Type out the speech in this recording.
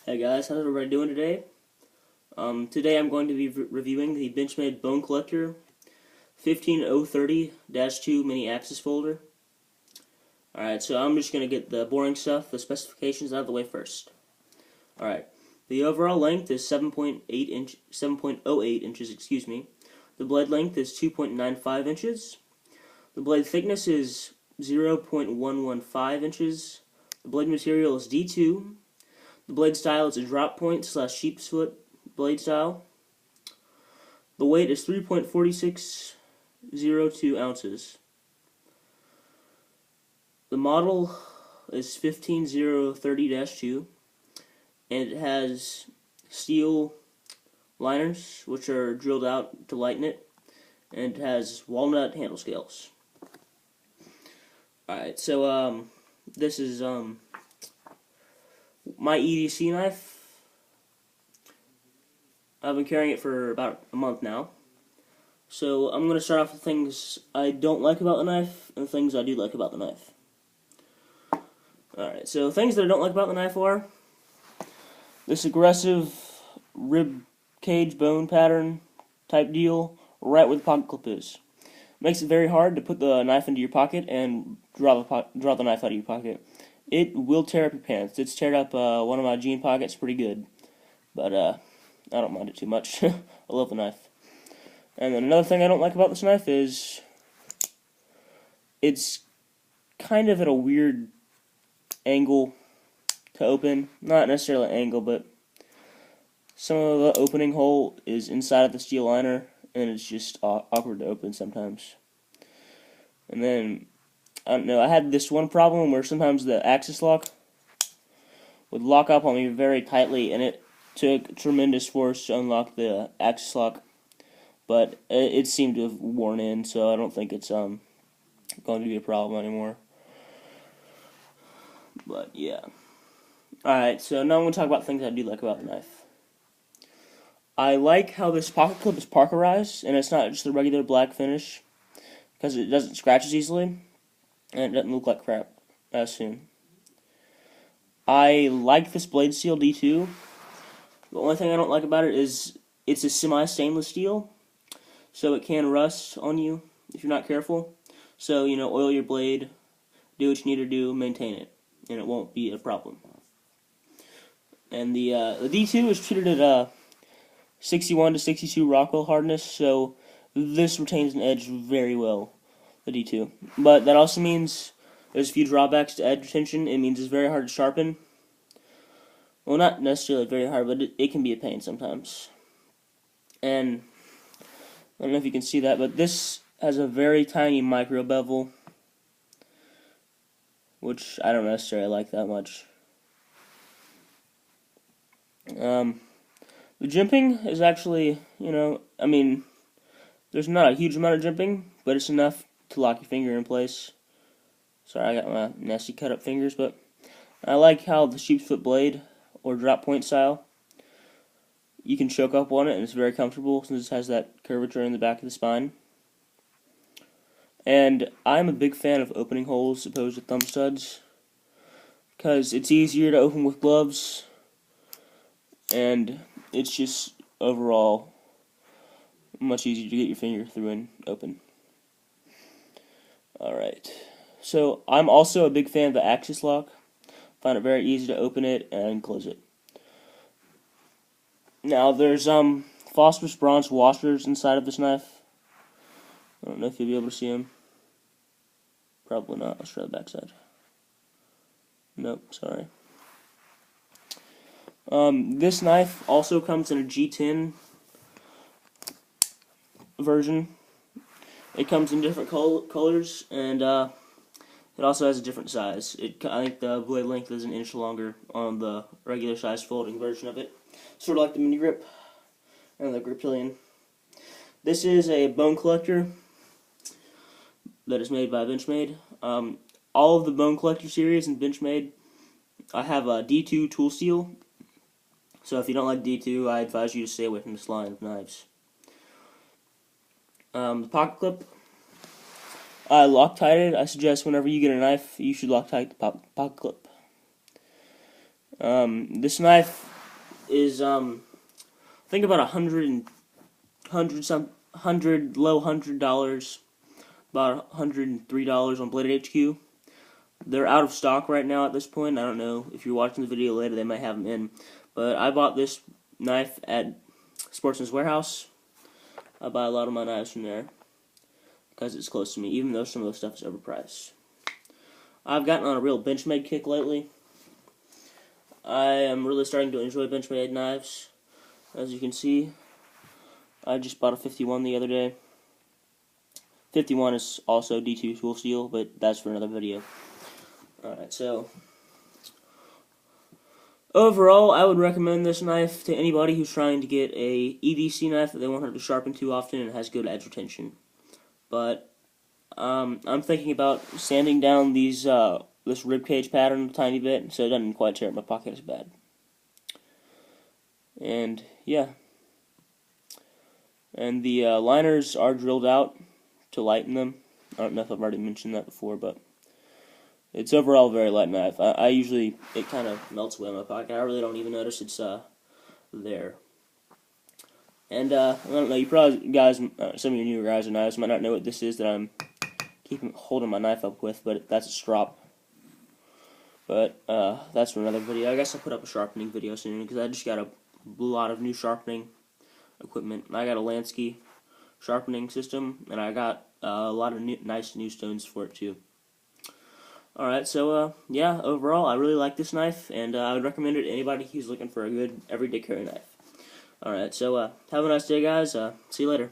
Hey guys, how's everybody doing today? Today I'm going to be reviewing the Benchmade Bone Collector 15030-2 mini axis folder. Alright, so I'm just going to get the boring stuff, the specifications out of the way first. Alright, the overall length is 7.08 inches, excuse me. The blade length is 2.95 inches. The blade thickness is 0.115 inches. The blade material is D2. The blade style is a drop point / sheep's foot blade style. The weight is 3.4602 ounces. The model is 15030-2, and it has steel liners which are drilled out to lighten it, and it has walnut handle scales. Alright, so this is my EDC knife. I've been carrying it for about a month now. So I'm going to start off with things I don't like about the knife and things I do like about the knife. Alright, so things that I don't like about the knife are this aggressive rib cage bone pattern type deal right where the pocket clip is. It makes it very hard to put the knife into your pocket and draw the knife out of your pocket. It will tear up your pants. It's teared up one of my jean pockets pretty good, but I don't mind it too much. I love the knife. And then another thing I don't like about this knife is it's kind of at a weird angle to open. Not necessarily an angle, but some of the opening hole is inside of the steel liner, and it's just awkward to open sometimes. And then, I don't know, I had this one problem where sometimes the axis lock would lock up on me very tightly, and it took tremendous force to unlock the axis lock, but it seemed to have worn in, so I don't think it's going to be a problem anymore. But yeah. Alright, so now I'm going to talk about things I do like about the knife. I like how this pocket clip is parkerized, and it's not just the regular black finish, because it doesn't scratch as easily, and it doesn't look like crap as soon. I like this blade steel D2. The only thing I don't like about it is it's a semi-stainless steel, so it can rust on you if you're not careful. So, oil your blade, do what you need to do, maintain it, and it won't be a problem. And the D2 is treated at 61 to 62 Rockwell hardness, so this retains an edge very well, the D2. But that also means there's a few drawbacks to edge retention. It means it's very hard to sharpen. Well, not necessarily very hard, but it can be a pain sometimes. And I don't know if you can see that, but this has a very tiny micro bevel, which I don't necessarily like that much. The jimping is actually, there's not a huge amount of jimping, but it's enough to lock your finger in place. Sorry, I got my nasty cut up fingers, but I like how the sheep's foot blade, or drop point style, you can choke up on it, and it's very comfortable since it has that curvature in the back of the spine. And I'm a big fan of opening holes opposed to thumb studs, because it's easier to open with gloves, and it's just overall much easier to get your finger through and open. Alright, so I'm also a big fan of the axis lock. Find it very easy to open it and close it. Now there's phosphorus bronze washers inside of this knife. I don't know if you'll be able to see them. Probably not. Let's try the backside. Nope, sorry. This knife also comes in a G10 version. It comes in different colors, and it also has a different size. I think the blade length is an inch longer on the regular size folding version of it. Sort of like the mini grip and the Griptilian. This is a bone collector that is made by Benchmade. All of the bone collector series in Benchmade, I have a D2 tool steel. So if you don't like D2, I advise you to stay away from this line of knives. The pocket clip, Loctite it. I suggest whenever you get a knife, you should Loctite the pocket clip. This knife is think about low $100, about $103 on Blade HQ. They're out of stock right now at this point. I don't know if you're watching the video later, they might have them in. But I bought this knife at Sportsman's Warehouse. I buy a lot of my knives from there because it's close to me, even though some of the stuff is overpriced. I've gotten on a real Benchmade kick lately. I am really starting to enjoy Benchmade knives. As you can see, I just bought a 51 the other day. 51 is also D2 tool steel, but that's for another video. Alright, so overall, I would recommend this knife to anybody who's trying to get a EDC knife that they won't have to sharpen too often and has good edge retention. But I'm thinking about sanding down these this ribcage pattern a tiny bit, so it doesn't quite tear up my pocket as bad. And yeah, and the liners are drilled out to lighten them. I don't know if I've already mentioned that before, but it's overall a very light knife. I usually, it kind of melts away in my pocket. I really don't even notice it's there. And I don't know, you probably guys, some of you newer guys or knives might not know what this is that I'm holding my knife up with, but that's a strop. But that's for another video. I guess I'll put up a sharpening video soon because I just got a lot of new sharpening equipment. I got a Lansky sharpening system, and I got a lot of nice new stones for it too. Alright, so yeah, overall I really like this knife, and I would recommend it to anybody who's looking for a good everyday carry knife. Alright, so have a nice day, guys. See you later.